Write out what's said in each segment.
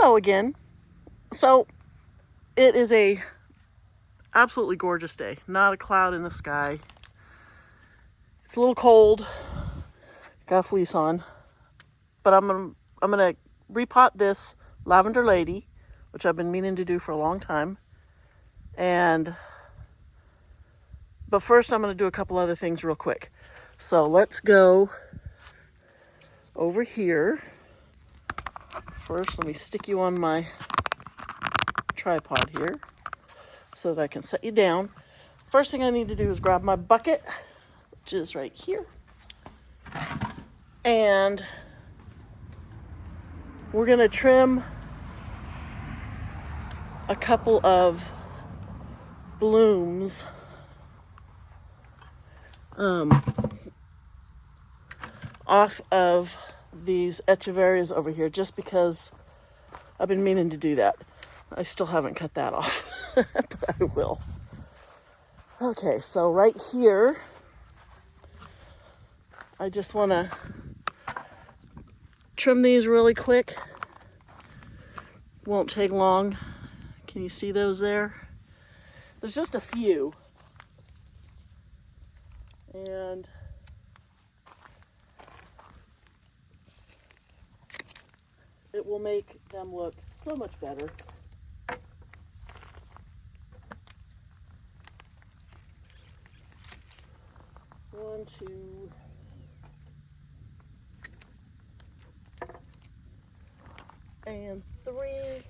Hello again. So it is a absolutely gorgeous day. Not a cloud in the sky. It's a little cold. Got a fleece on. But I'm gonna repot this lavender lady, which I've been meaning to do for a long time. But first I'm gonna do a couple other things real quick. So let's go over here. First, let me stick you on my tripod here so that I can set you down. First thing I need to do is grab my bucket, which is right here. And we're gonna trim a couple of blooms off of these echeverias over here, just because I've been meaning to do that. I still haven't cut that off, but I will. Okay, so right here, I just want to trim these really quick. Won't take long. Can you see those there? There's just a few. And it will make them look so much better. One, two, and three.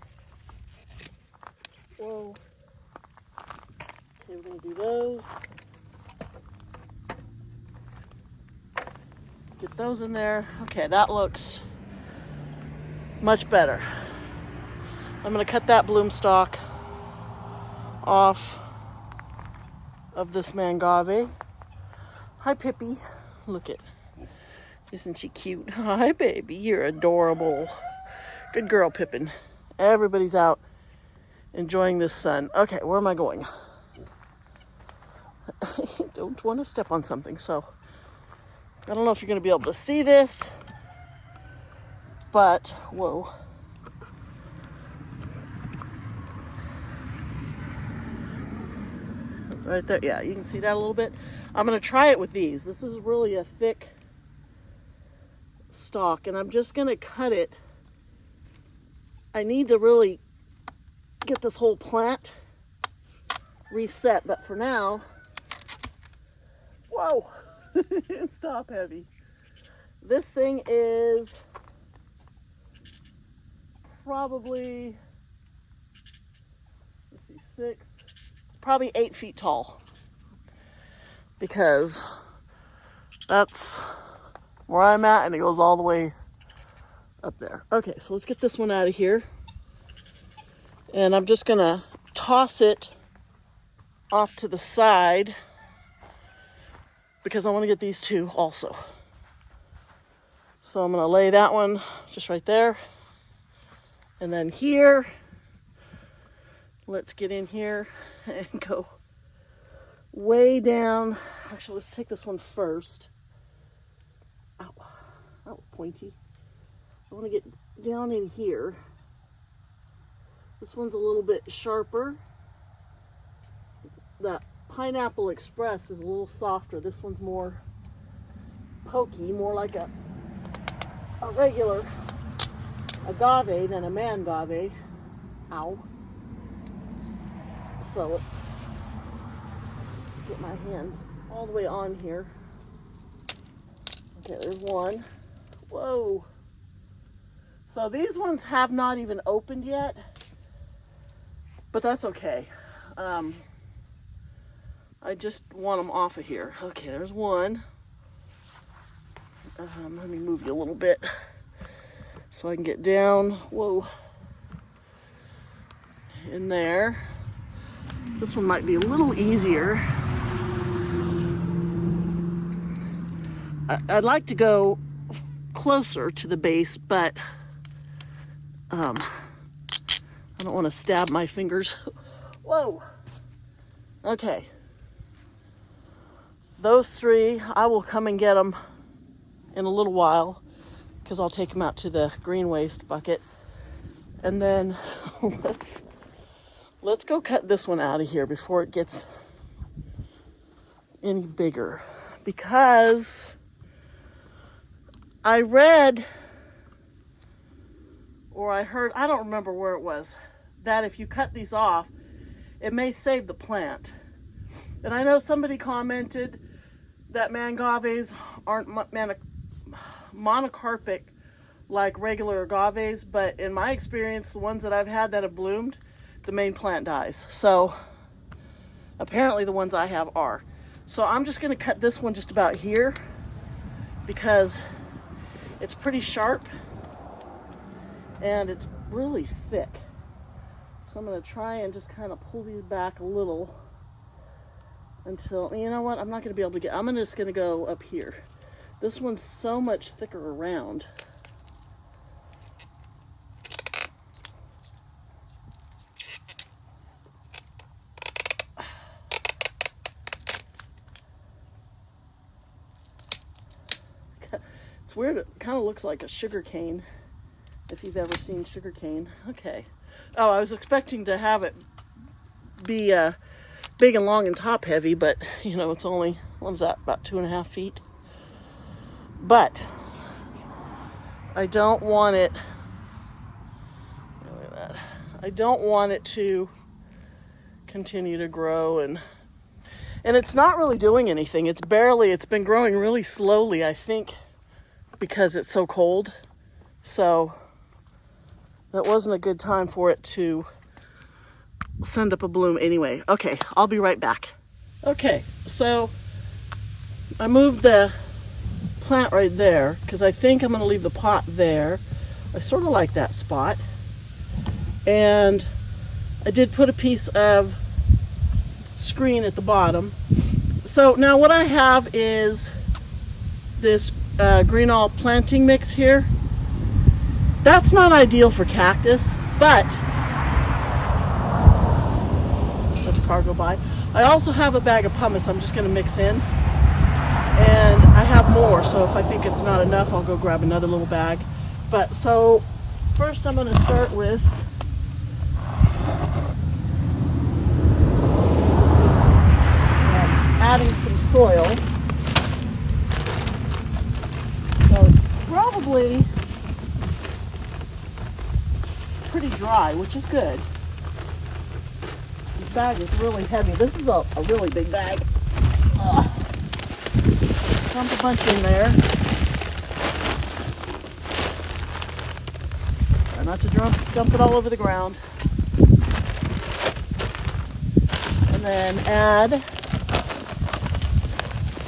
Whoa. Okay, we're going to do those. Get those in there. Okay, that looks much better. I'm going to cut that bloom stalk off of this mangave. Hi, Pippi. Look at, isn't she cute? Hi, baby. You're adorable. Good girl, Pippin. Everybody's out enjoying this sun. Okay, where am I going? I don't want to step on something, so I don't know if you're going to be able to see this, but whoa. That's right there. Yeah, you can see that a little bit. I'm going to try it with these. This is really a thick stalk, and I'm just going to cut it. I need to really get this whole plant reset, but for now, whoa, stop, heavy. This thing is probably, let's see, it's probably 8 feet tall, because that's where I'm at, and it goes all the way up there. Okay, so let's get this one out of here. And I'm just gonna toss it off to the side because I want to get these two also. So I'm gonna lay that one just right there. And then here, let's get in here and go way down. Actually, let's take this one first. Ow, that was pointy. I want to get down in here. This one's a little bit sharper. That Pineapple Express is a little softer. This one's more pokey, more like a regular agave than a mangave. Ow. So let's get my hands all the way on here. Okay, there's one. Whoa. So these ones have not even opened yet, but that's okay. I just want them off of here. Okay, there's one. Let me move you a little bit so I can get down. Whoa. In there. This one might be a little easier. I'd like to go closer to the base, but I don't want to stab my fingers. Whoa. Okay. Those three, I will come and get them in a little while because I'll take them out to the green waste bucket And then let's go cut this one out of here before it gets any bigger, because I read or I heard, I don't remember where it was, that if you cut these off, it may save the plant. And I know somebody commented that mangaves aren't monocarpic like regular agaves, but in my experience, the ones that I've had that have bloomed, the main plant dies. So apparently the ones I have are. So I'm just gonna cut this one just about here because it's pretty sharp and it's really thick. So I'm gonna try and just kind of pull these back a little until, you know what, I'm not gonna be able to get, I'm just gonna go up here. This one's so much thicker around. It's weird, it kind of looks like a sugar cane, if you've ever seen sugar cane. Okay. Oh, I was expecting to have it be big and long and top heavy, but you know, it's only, what is that, about 2.5 feet? But I don't want it, look at that. I don't want it to continue to grow, and it's not really doing anything. It's been growing really slowly, I think, because it's so cold. So that wasn't a good time for it to send up a bloom anyway. Okay, I'll be right back. Okay, so I moved the plant right there because I think I'm going to leave the pot there. I sort of like that spot. And I did put a piece of screen at the bottom. So now what I have is this green all planting mix here. That's not ideal for cactus, but let the car go by. I also have a bag of pumice I'm just going to mix in, and I have more, so if I think it's not enough, I'll go grab another little bag. But so first I'm going to start with adding some soil. So it's probably pretty dry, which is good. This bag is really heavy. This is a really big bag. Dump a bunch in there. Try not to dump it all over the ground. And then add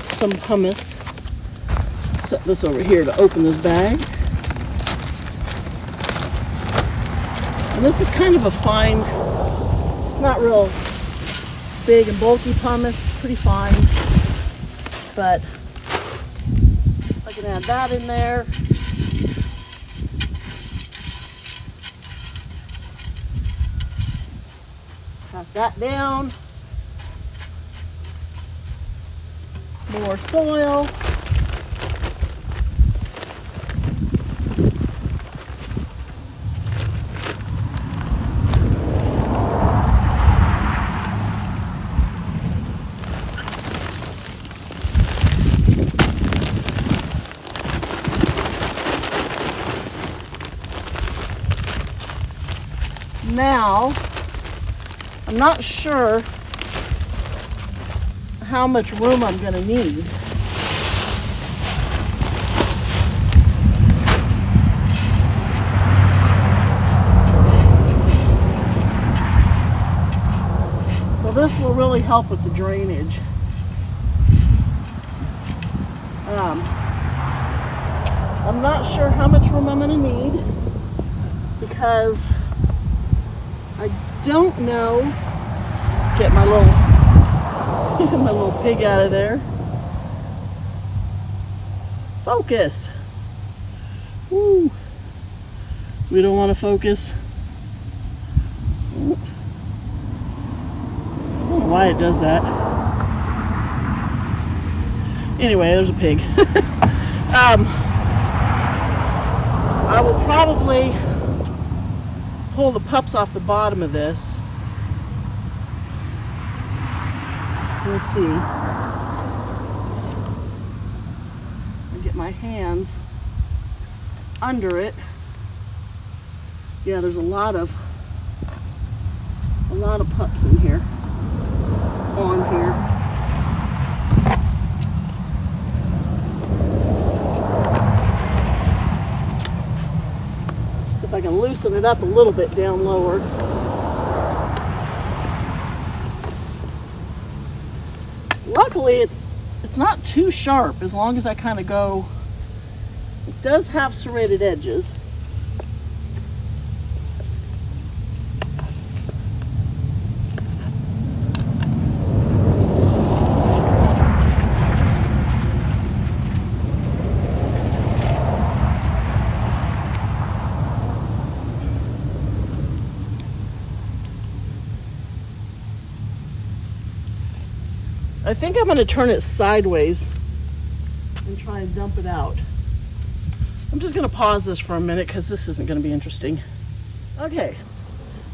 some pumice. Set this over here to open this bag. And this is kind of a fine, it's not real big and bulky pumice, pretty fine, but I can add that in there. Pat that down. More soil. Now, I'm not sure how much room I'm going to need. So this will really help with the drainage. I'm not sure how much room I'm going to need because I don't know. Get my little my little pig out of there. Focus. Woo. We don't want to focus. I don't know why it does that. Anyway, there's a pig. I will probably pull the pups off the bottom of this. We'll see. I get my hands under it. Yeah, there's a lot of pups in here, on here. See if I can loosen it up a little bit down lower. Luckily, it's not too sharp as long as I kind of go. It does have serrated edges. I think I'm going to turn it sideways and try and dump it out. I'm just going to pause this for a minute because this isn't going to be interesting. Okay,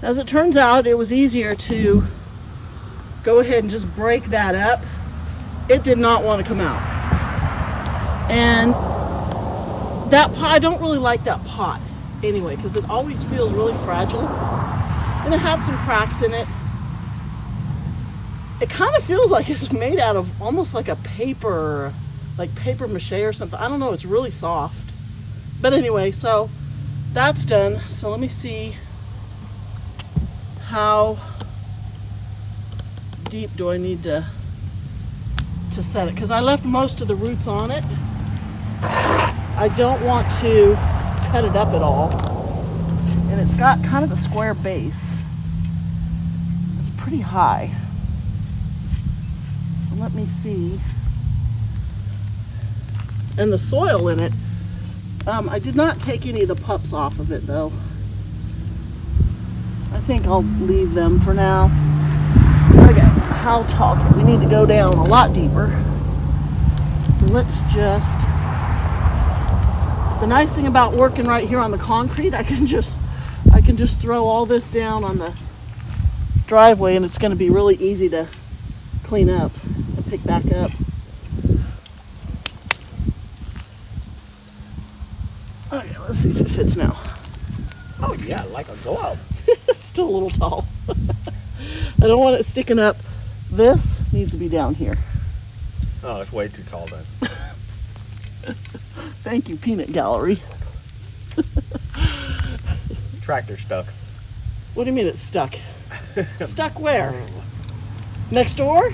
as it turns out, it was easier to go ahead and just break that up. It did not want to come out. And that pot, I don't really like that pot anyway because it always feels really fragile. And it had some cracks in it. It kind of feels like it's made out of almost like a paper, like paper mache or something. I don't know, it's really soft. But anyway, so that's done. So let me see how deep do I need to set it. Because I left most of the roots on it. I don't want to cut it up at all. And it's got kind of a square base. It's pretty high. Let me see. And the soil in it, I did not take any of the pups off of it though. I think I'll leave them for now. Okay, how tall? We need to go down a lot deeper. So let's just, the nice thing about working right here on the concrete, I can just throw all this down on the driveway and it's going to be really easy to clean up and pick back up. Okay, let's see if it fits now. Oh yeah, like a glove. It's still a little tall. I don't want it sticking up. This needs to be down here. Oh, it's way too tall then. Thank you, Peanut Gallery. Tractor stuck. What do you mean it's stuck? Stuck where? Next door?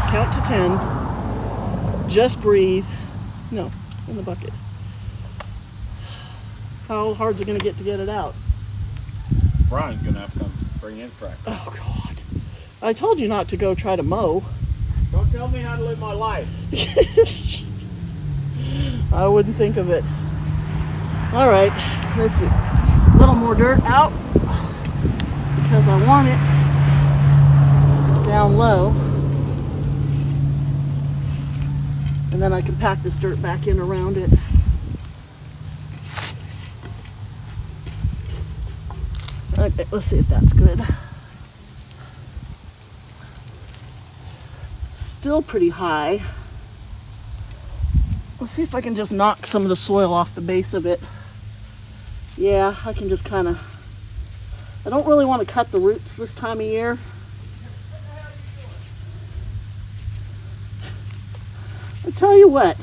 Count to 10. Just breathe. No, in the bucket. How hard's it going to get it out? Brian's going to have to come bring in tractor. Oh, God. I told you not to go try to mow. Don't tell me how to live my life. I wouldn't think of it. All right, let's see. A little more dirt out because I want it down low. And then I can pack this dirt back in around it. Okay, let's see if that's good. Still pretty high. Let's see if I can just knock some of the soil off the base of it. Yeah, I can just kind of, I don't really want to cut the roots this time of year. I tell you what.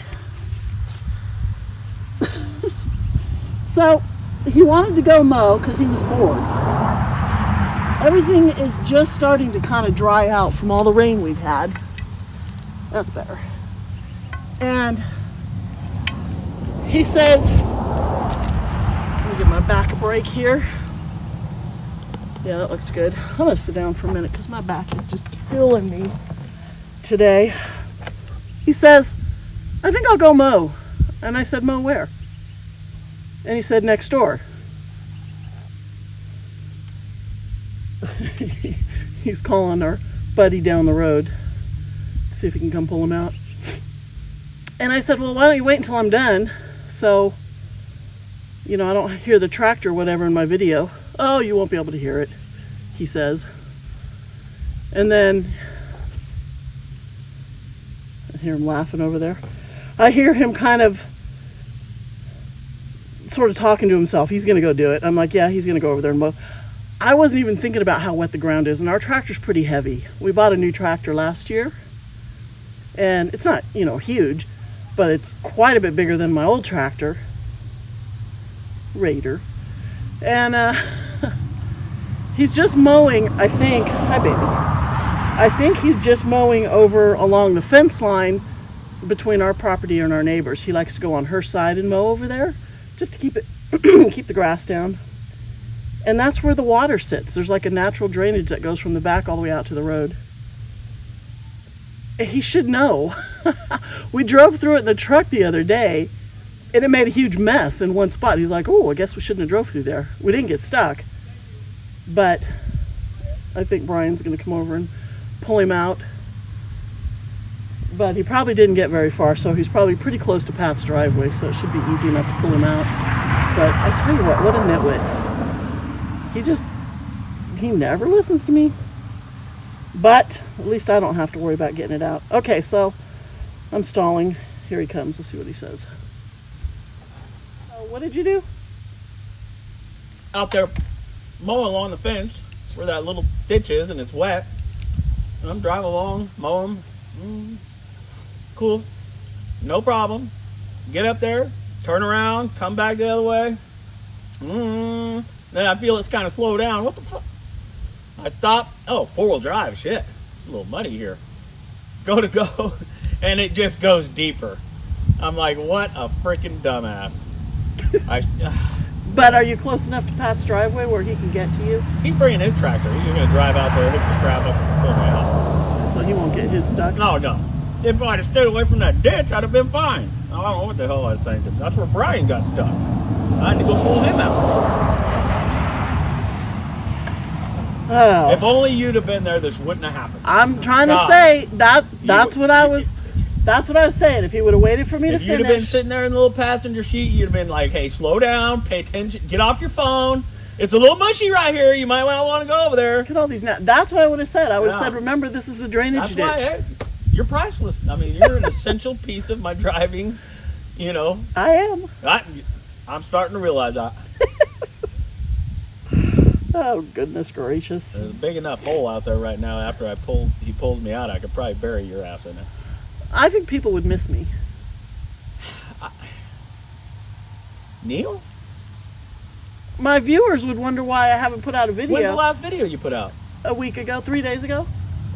So, he wanted to go mow because he was bored. Everything is just starting to kind of dry out from all the rain we've had. That's better. And he says, let me give my back a break here. Yeah, that looks good. I'm gonna sit down for a minute because my back is just killing me today. He says, I think I'll go mow. And I said, mow where? And he said, next door. He's calling our buddy down the road to see if he can come pull him out. And I said, well, why don't you wait until I'm done? So You know, I don't hear the tractor or whatever in my video. Oh, you won't be able to hear it, he says. And then I hear him laughing over there. I hear him kind of sort of talking to himself. He's going to go do it. I'm like, yeah, he's going to go over there and mow. I wasn't even thinking about how wet the ground is, and our tractor's pretty heavy. We bought a new tractor last year, and it's not, you know, huge, but it's quite a bit bigger than my old tractor, Raider. And he's just mowing, I think. Hi, baby. I think he's just mowing over along the fence line between our property and our neighbors. He likes to go on her side and mow over there just to keep it keep the grass down. And that's where the water sits. There's like a natural drainage that goes from the back all the way out to the road. He should know. We drove through it in the truck the other day, and it made a huge mess in one spot. He's like, oh, I guess we shouldn't have drove through there. We didn't get stuck, but I think Brian's going to come over and pull him out. But he probably didn't get very far, so he's probably pretty close to Pat's driveway, so it should be easy enough to pull him out. But I tell you what a nitwit. He never listens to me. But at least I don't have to worry about getting it out. Okay, so I'm stalling. Here he comes. Let's see what he says. What did you do? Out there mowing along the fence where that little ditch is, and it's wet. And I'm driving along, mowing. Cool. No problem. Get up there, turn around, come back the other way. Then I feel it's kind of slow down. What the fuck? I stop. Oh, four-wheel drive. Shit. It's a little muddy here. Go, and it just goes deeper. I'm like, what a freaking dumbass. But are you close enough to Pat's driveway where he can get to you? He's bringing his tractor. He's going to drive out there, hook the crap up, and pull me out. So he won't get his stuck? No. If I'd have stayed away from that ditch, I'd have been fine. I don't know what the hell I was thinking. That's where Brian got stuck. I had to go pull him out. Oh. If only you'd have been there, this wouldn't have happened. I'm trying to say that's what I was saying. If he would have waited for me to finish. If you'd have been sitting there in the little passenger seat, you'd have been like, hey, slow down, pay attention, get off your phone. It's a little mushy right here. You might not want to go over there. Look at all these now. That's what I would have said. I would have said, remember, this is a drainage ditch. Why, you're priceless. I mean, you're an essential piece of my driving, you know. I am. I'm starting to realize that. Oh, goodness gracious. There's a big enough hole out there right now. After he pulled me out, I could probably bury your ass in it. I think people would miss me. Neil? My viewers would wonder why I haven't put out a video. When's the last video you put out? A week ago, 3 days ago.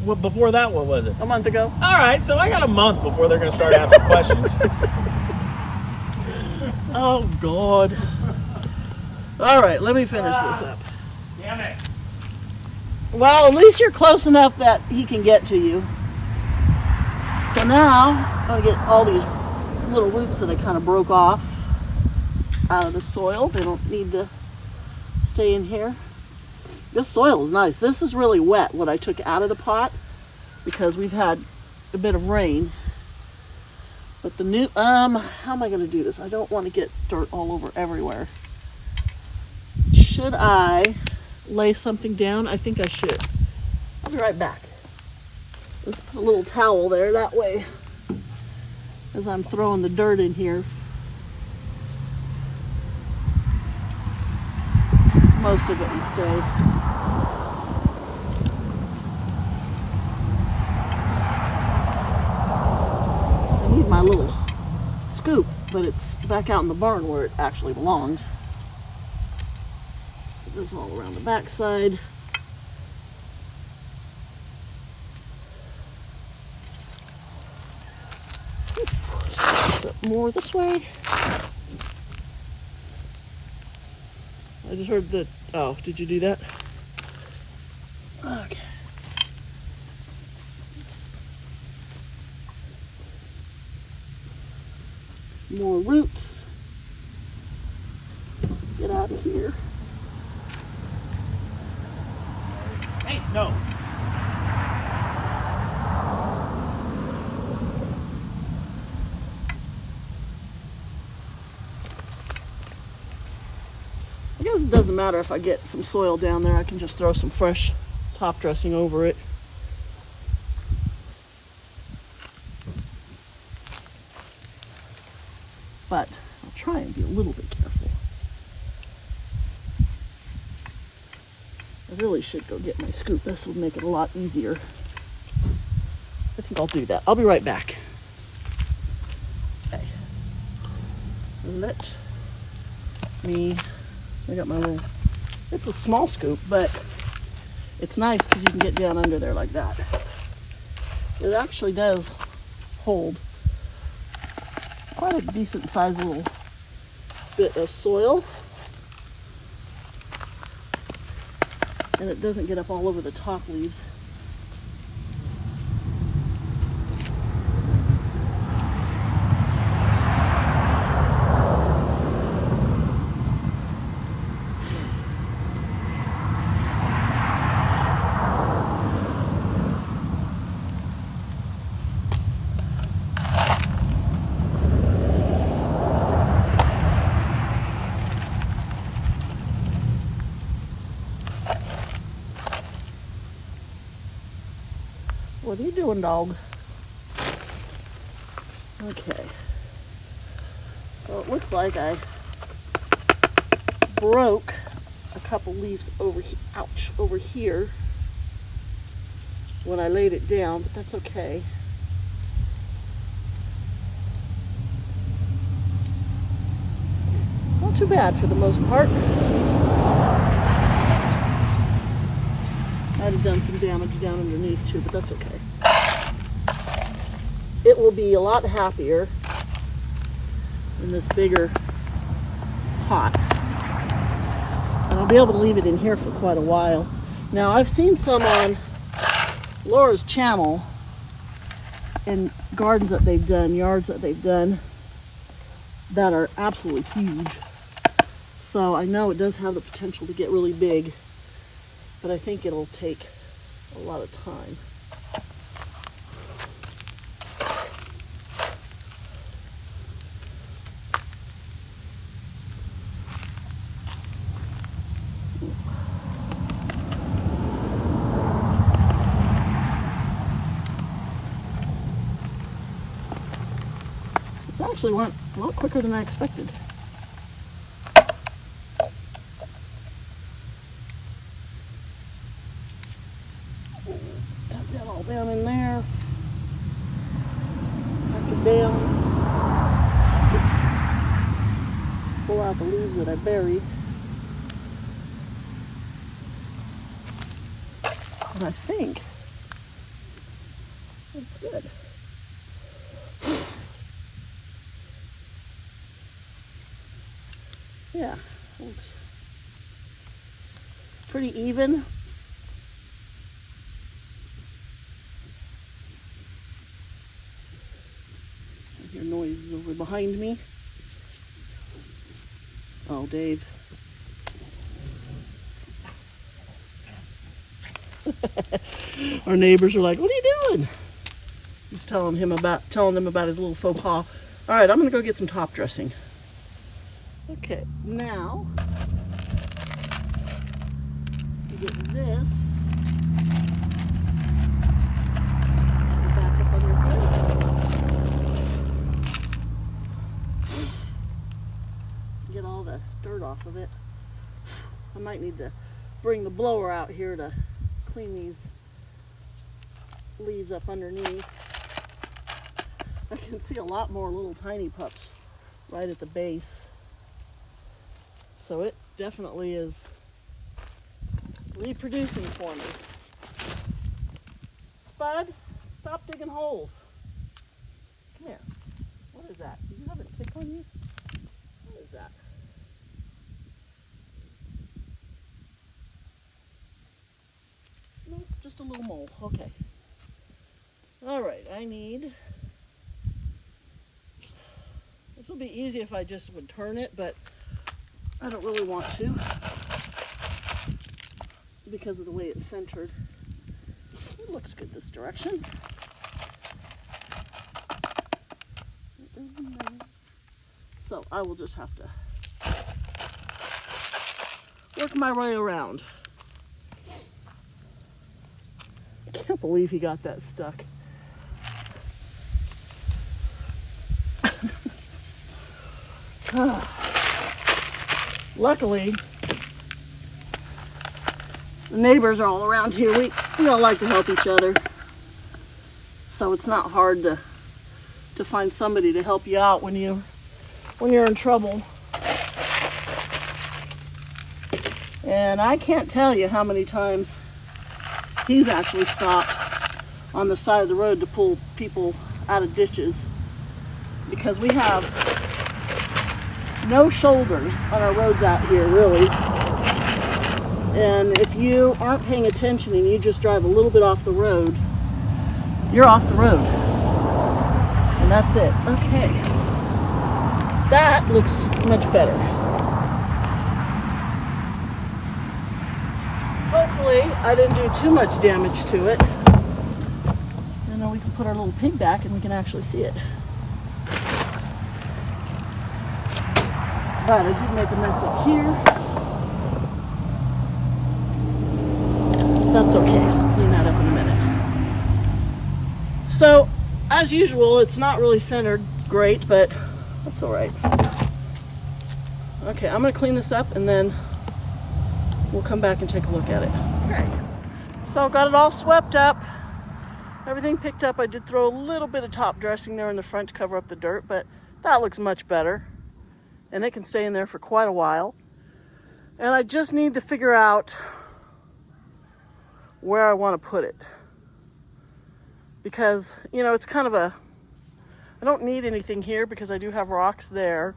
Well, before that, what was it? A month ago. All right, so I got a month before they're going to start asking questions. Oh, God. All right, let me finish this up. Damn it. Well, at least you're close enough that he can get to you. So now, I'm going to get all these little roots that I kind of broke off out of the soil. They don't need to stay in here. This soil is nice. This is really wet, what I took out of the pot, because we've had a bit of rain. But the new, how am I going to do this? I don't want to get dirt all over everywhere. Should I lay something down? I think I should. I'll be right back. Let's put a little towel there, that way, as I'm throwing the dirt in here. Most of it will stay. I need my little scoop, but it's back out in the barn where it actually belongs. Put this all around the backside. Set up more this way. I just heard that. Oh, did you do that? Okay. More roots. Get out of here. Hey, no. guess it doesn't matter if I get some soil down there. I can just throw some fresh top dressing over it. But I'll try and be a little bit careful. I really should go get my scoop. This will make it a lot easier. I think I'll do that. I'll be right back. Okay. I got my little, it's a small scoop, but it's nice because you can get down under there like that. It actually does hold quite a decent sized little bit of soil. And it doesn't get up all over the top leaves. What are you doing, dog? Okay. So it looks like I broke a couple leaves over here when I laid it down, but that's okay. Not too bad for the most part. I'd have done some damage down underneath too, but that's okay. It will be a lot happier in this bigger pot. And I'll be able to leave it in here for quite a while. Now, I've seen some on Laura's channel in gardens that they've done, yards that they've done, that are absolutely huge. So I know it does have the potential to get really big, but I think it'll take a lot of time. This actually went a lot quicker than I expected. Tuck that all down in there. Tuck it down. Oops. Pull out the leaves that I buried. And I think that's good. Yeah, looks pretty even. I hear noises over behind me. Oh, Dave. Our neighbors are like, "What are you doing?" He's telling them about his little faux pas. All right, I'm gonna go get some top dressing. Okay, now you get this back up on your head. Get all the dirt off of it. I might need to bring the blower out here to clean these leaves up underneath. I can see a lot more little tiny pups right at the base. So it definitely is reproducing for me. Spud, stop digging holes. Come here. What is that? Do you have a tick on you? What is that? Nope, just a little mole. Okay. All right, I need... This will be easy if I just would turn it, but I don't really want to because of the way it's centered. It looks good this direction. So I will just have to work my way around. I can't believe he got that stuck. Luckily, the neighbors are all around here. We all like to help each other. So it's not hard to find somebody to help you out when you're in trouble. And I can't tell you how many times he's actually stopped on the side of the road to pull people out of ditches, because we have no shoulders on our roads out here, really. And if you aren't paying attention and you just drive a little bit off the road, you're off the road. And that's it. Okay. That looks much better. Hopefully, I didn't do too much damage to it. And then we can put our little pig back and we can actually see it. But I did make a mess up here. That's okay. I'll clean that up in a minute. So, as usual, it's not really centered great, but that's all right. Okay, I'm going to clean this up and then we'll come back and take a look at it. Okay, so got it all swept up. Everything picked up. I did throw a little bit of top dressing there in the front to cover up the dirt, but that looks much better. And it can stay in there for quite a while. And I just need to figure out where I want to put it. Because, you know, it's kind of I don't need anything here because I do have rocks there,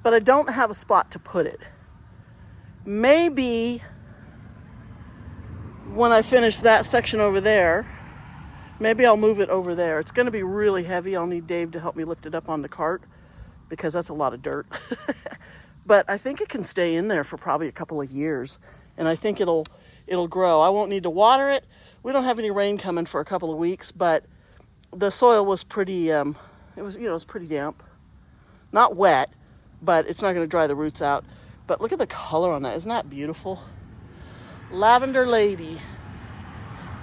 but I don't have a spot to put it. Maybe when I finish that section over there, maybe I'll move it over there. It's going to be really heavy. I'll need Dave to help me lift it up on the cart because that's a lot of dirt. But I think it can stay in there for probably a couple of years, and I think it'll grow. I won't need to water it. We don't have any rain coming for a couple of weeks, but the soil was pretty it was pretty damp. Not wet, but it's not going to dry the roots out. But look at the color on that. Isn't that beautiful? Lavender lady.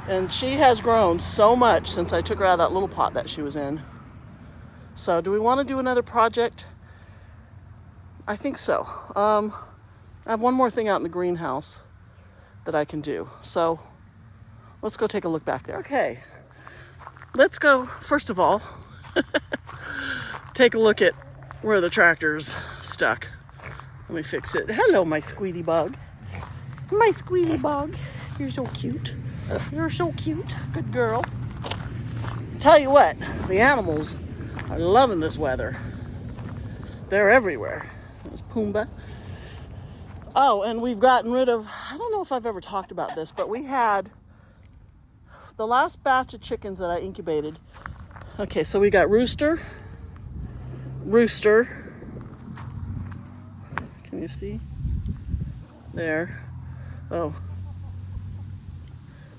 And she has grown so much since I took her out of that little pot that she was in. So do we want to do another project? I think so. I have one more thing out in the greenhouse that I can do. So let's go take a look back there. Okay. Let's go, first of all, take a look at where the tractor's stuck. Let me fix it. Hello, my squealy bug. My squealy bug. You're so cute. You're so cute. Good girl. Tell you what, the animals are loving this weather. They're everywhere. There's Pumbaa. Oh, and we've gotten rid of, I don't know if I've ever talked about this, but we had the last batch of chickens that I incubated. Okay, so we got Rooster. Can you see? There. Oh.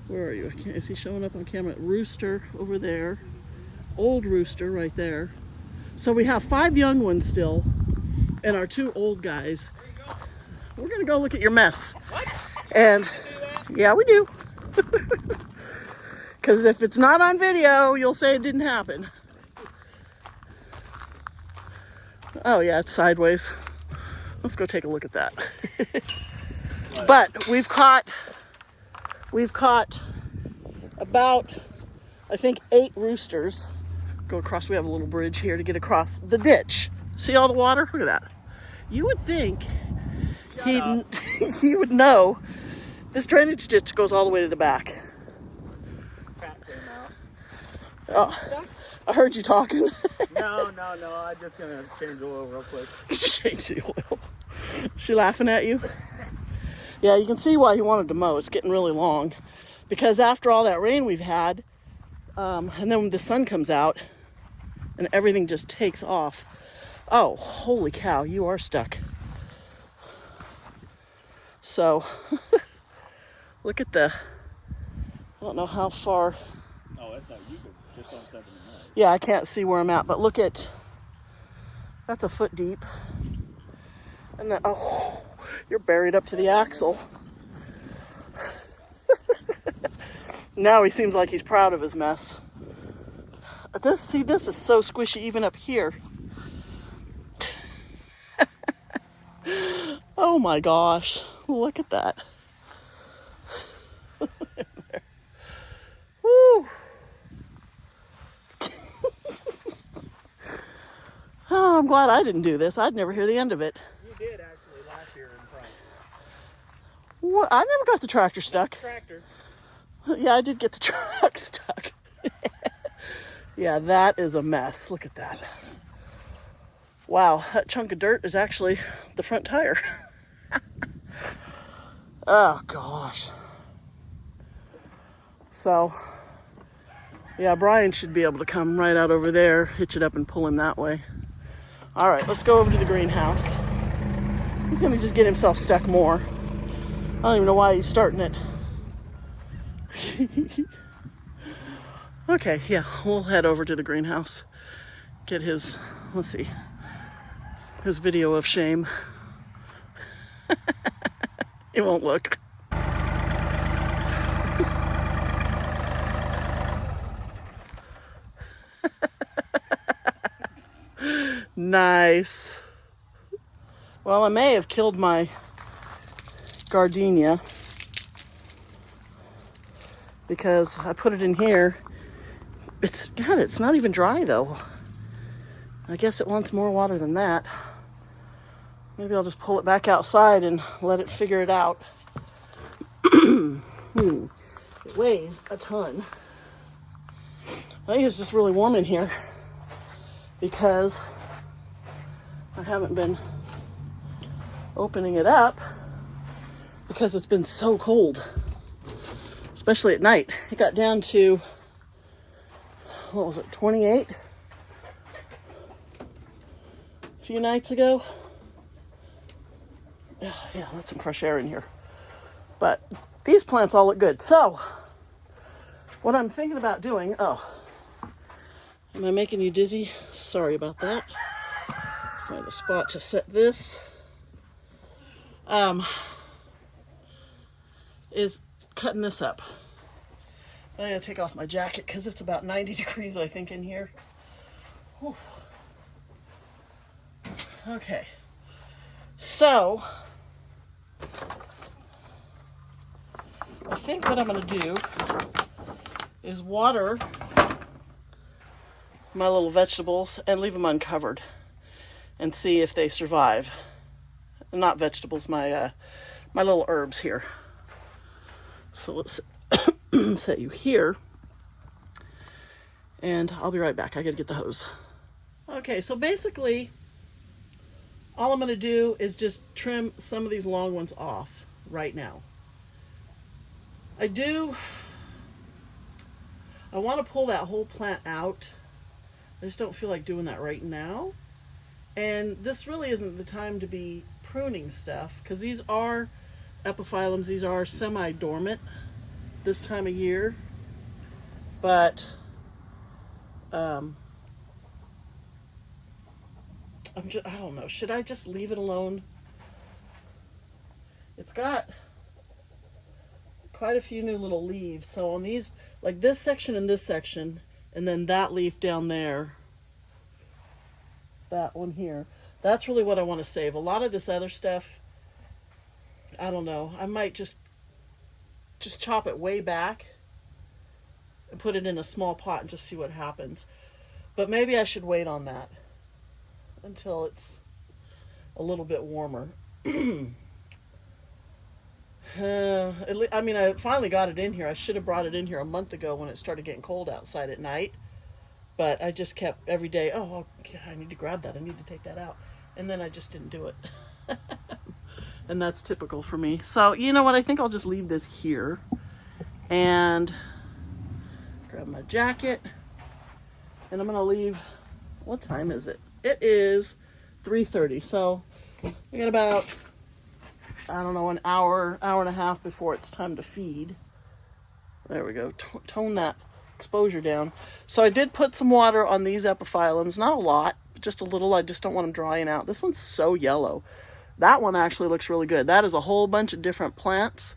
Where are you? Is he showing up on camera? Rooster over there. Old Rooster right there. So we have 5 young ones still, and our 2 old guys. We're gonna go look at your mess. What? And yeah, we do. Because if it's not on video, you'll say it didn't happen. Oh yeah, it's sideways. Let's go take a look at that. But we've caught about, I think, 8 roosters. Go across, we have a little bridge here to get across the ditch. See all the water? Look at that. You would think he would know this drainage ditch goes all the way to the back. Oh, I heard you talking. No, I'm just gonna change the oil real quick. Change the oil. She laughing at you? Yeah, you can see why he wanted to mow. It's getting really long. Because after all that rain we've had, and then when the sun comes out, and everything just takes off. Oh, holy cow, you are stuck. So, look at I don't know how far. Oh, that's not you, just on 7 and 9. Yeah, I can't see where I'm at, but look at, that's a foot deep. And then, oh, You're buried up to the axle. Now he seems like he's proud of his mess. This is so squishy even up here. Oh my gosh, look at that. Woo. Oh, I'm glad I didn't do this. I'd never hear the end of it. You did actually last year in front. What? I never got the tractor stuck. Tractor. Yeah, I did get the truck stuck. Yeah, that is a mess. Look at that. Wow, that chunk of dirt is actually the front tire. Oh, gosh. So, yeah, Brian should be able to come right out over there, hitch it up and pull him that way. All right, let's go over to the greenhouse. He's going to just get himself stuck more. I don't even know why he's starting it. Okay, yeah, we'll head over to the greenhouse. Get his, let's see, his video of shame. It won't look. Nice. Well, I may have killed my gardenia because I put it in here. It's not even dry though. I guess it wants more water than that. Maybe I'll just pull it back outside and let it figure it out. It weighs a ton. I think it's just really warm in here because I haven't been opening it up because it's been so cold, especially at night. It got down to, what was it, 28 a few nights ago. Yeah, that's some fresh air in here. But these plants all look good. So what I'm thinking about doing, am I making you dizzy? Sorry about that. Find a spot to set this. Is cutting this up. I gotta take off my jacket because it's about 90 degrees, I think, in here. Whew. Okay. So, I think what I'm gonna do is water my little vegetables and leave them uncovered and see if they survive. Not vegetables, my little herbs here. So let's set you here, and I'll be right back. I gotta get the hose. Okay, so basically all I'm gonna do is just trim some of these long ones off right now. I want to pull that whole plant out. I just don't feel like doing that right now. And this really isn't the time to be pruning stuff because these are epiphyllums. These are semi-dormant this time of year. But I don't know. Should I just leave it alone? It's got quite a few new little leaves. So on these, like this section and this section, and then that leaf down there, that one here, that's really what I want to save. A lot of this other stuff, I don't know. I might just chop it way back and put it in a small pot and just see what happens. But maybe I should wait on that until it's a little bit warmer. I mean, I finally got it in here. I should have brought it in here a month ago when it started getting cold outside at night. But I just kept every day, I need to grab that. I need to take that out. And then I just didn't do it. And that's typical for me. So, you know what? I think I'll just leave this here. And grab my jacket. And I'm going to leave, what time is it? It is 3:30. So we got about, I don't know, an hour and a half before it's time to feed. There we go. Tone that exposure down. So I did put some water on these epiphyllums. Not a lot, but just a little. I just don't want them drying out. This one's so yellow. That one actually looks really good. That is a whole bunch of different plants,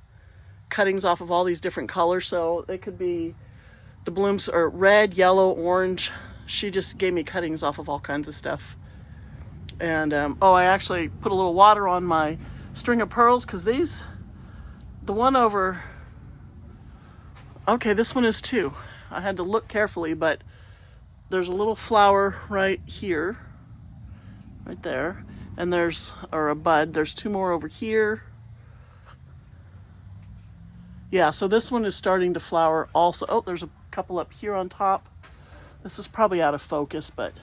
cuttings off of all these different colors. So it could be, the blooms are red, yellow, orange. She just gave me cuttings off of all kinds of stuff. And oh, I actually put a little water on my string of pearls, because these, the one over, okay, this one is too. I had to look carefully, but there's a little flower right here, right there, and there's, or a bud, there's 2 more over here. Yeah, so this one is starting to flower also. Oh, there's a couple up here on top. This is probably out of focus, but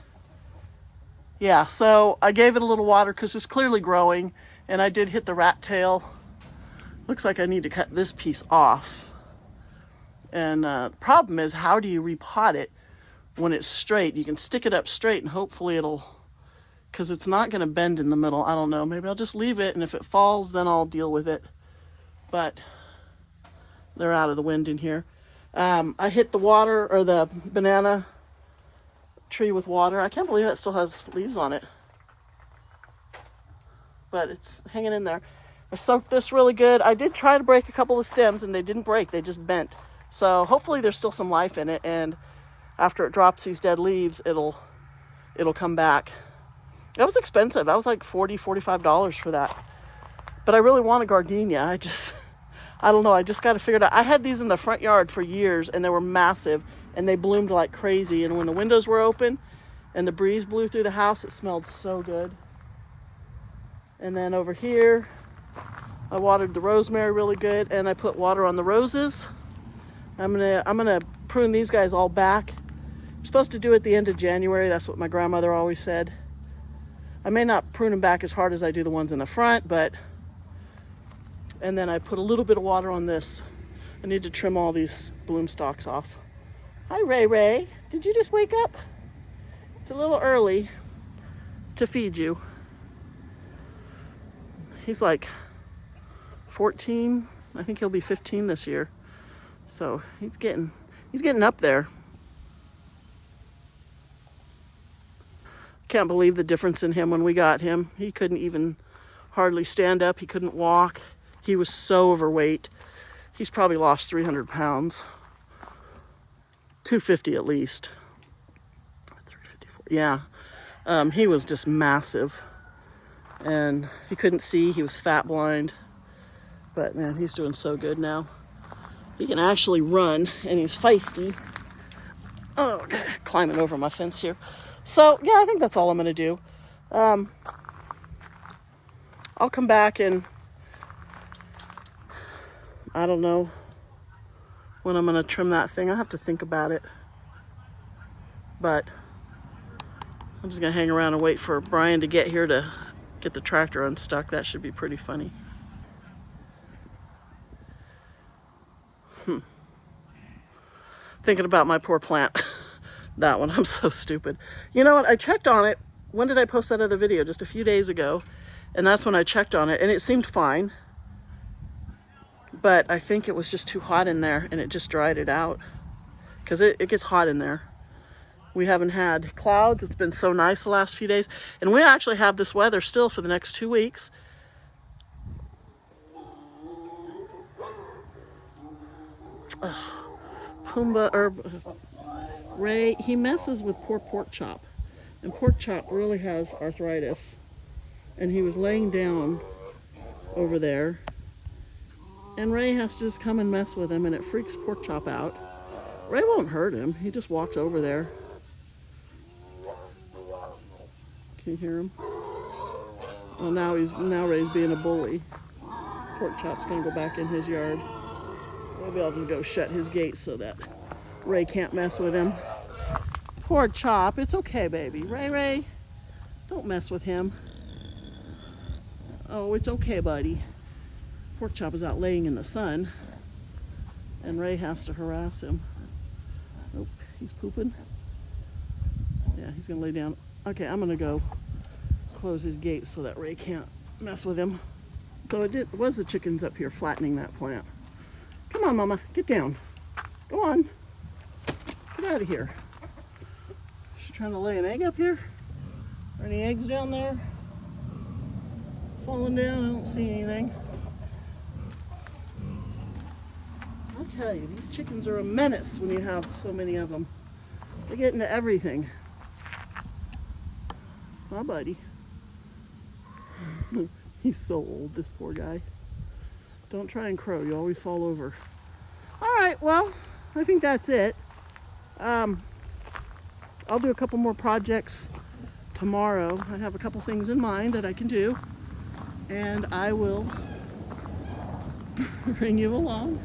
yeah, so I gave it a little water because it's clearly growing, and I did hit the rat tail. Looks like I need to cut this piece off. And the problem is, how do you repot it when it's straight? You can stick it up straight and hopefully it'll, because it's not going to bend in the middle. I don't know. Maybe I'll just leave it, and if it falls, then I'll deal with it. But they're out of the wind in here. I hit the water, or the banana tree with water. I can't believe it still has leaves on it, but it's hanging in there. I soaked this really good. I did try to break a couple of stems, and they didn't break. They just bent. So hopefully there's still some life in it, and after it drops these dead leaves, it'll come back. That was expensive. That was like $40-$45 for that. But I really want a gardenia. I don't know. I just got to figure it out. I had these in the front yard for years, and they were massive, and they bloomed like crazy. And when the windows were open and the breeze blew through the house, it smelled so good. And then over here, I watered the rosemary really good, and I put water on the roses. I'm gonna prune these guys all back. I'm supposed to do it at the end of January. That's what my grandmother always said. I may not prune them back as hard as I do the ones in the front, but, and then I put a little bit of water on this. I need to trim all these bloom stalks off. Hi, Ray Ray. Did you just wake up? It's a little early to feed you. He's like 14. I think he'll be 15 this year. So he's getting up there. Can't believe the difference in him when we got him. He couldn't even hardly stand up. He couldn't walk. He was so overweight. He's probably lost 300 pounds. 250 at least. 354. Yeah. He was just massive. And he couldn't see. He was fat blind. But man, he's doing so good now. He can actually run, and he's feisty. Oh, okay. Climbing over my fence here. So, yeah, I think that's all I'm going to do. I'll come back and I don't know when I'm going to trim that thing. I'll have to think about it. But I'm just going to hang around and wait for Brian to get here to get the tractor unstuck. That should be pretty funny. Thinking about my poor plant. That one, I'm so stupid. You know what? I checked on it. When did I post that other video? Just a few days ago. And that's when I checked on it, and it seemed fine. But I think it was just too hot in there, and it just dried it out. Because it gets hot in there. We haven't had clouds. It's been so nice the last few days. And we actually have this weather still for the next 2 weeks. Ugh. Ray, he messes with poor Pork Chop. And Pork Chop really has arthritis. And he was laying down over there. And Ray has to just come and mess with him, and it freaks Pork Chop out. Ray won't hurt him. He just walks over there. Can you hear him? Well, now Ray's being a bully. Pork Chop's gonna go back in his yard. Maybe I'll just go shut his gate so that Ray can't mess with him. Poor Chop. It's okay, baby. Ray, don't mess with him. Oh, it's okay, buddy. Pork Chop is out laying in the sun, and Ray has to harass him. Oh, he's pooping. Yeah, he's gonna lay down. Okay, I'm gonna go close his gate so that Ray can't mess with him. So it was the chickens up here flattening that plant. Come on, Mama, get down. Go on. Get out of here. Is she trying to lay an egg up here? Are any eggs down there? falling down. I don't see anything. I'll tell you, these chickens are a menace when you have so many of them. They get into everything. Hi, buddy. He's so old, this poor guy. Don't try and crow. You always fall over. All right, well, I think that's it. I'll do a couple more projects tomorrow. I have a couple things in mind that I can do, and I will bring you along.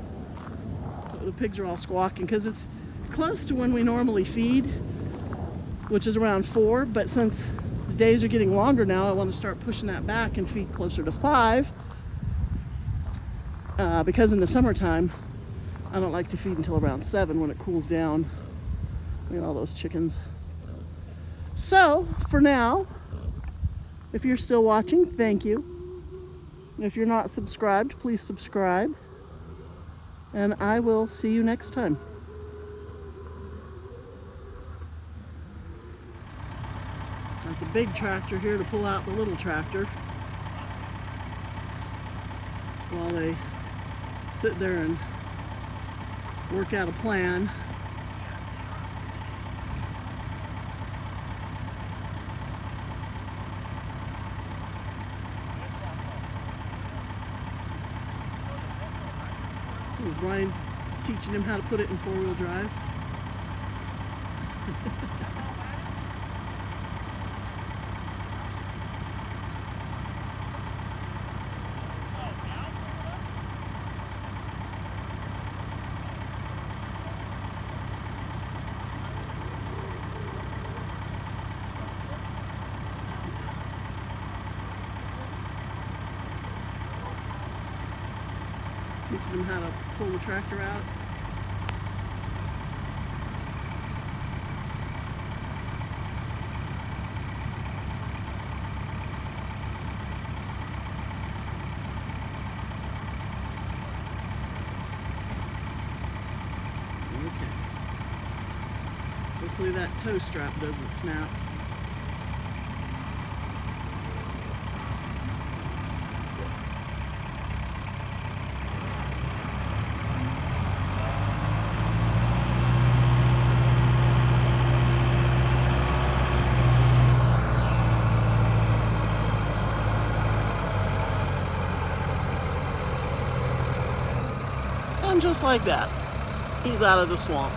The pigs are all squawking because it's close to when we normally feed, which is around 4, but since the days are getting longer now, I want to start pushing that back and feed closer to 5, because in the summertime I don't like to feed until around 7 when it cools down. Look at all those chickens. So for now, if you're still watching, thank you. If you're not subscribed, please subscribe, and I will see you next time. Got the big tractor here to pull out the little tractor while they sit there and work out a plan. Was Brian teaching him how to put it in 4-wheel drive? Teaching him how to pull the tractor out. Okay. Hopefully that toe strap doesn't snap. And just like that, he's out of the swamp.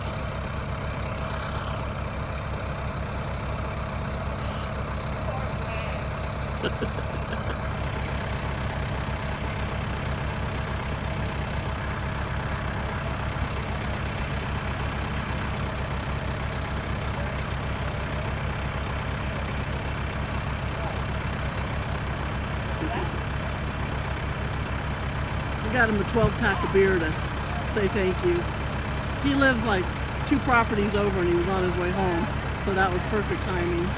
We got him a 12-pack of beer to say thank you. He lives like 2 properties over and he was on his way home, so that was perfect timing.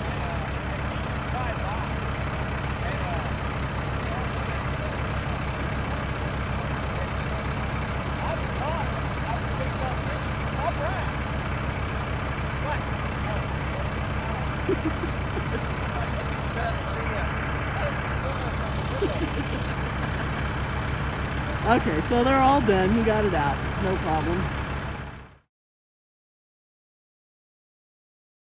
Okay, so they're all done. He got it out. No problem.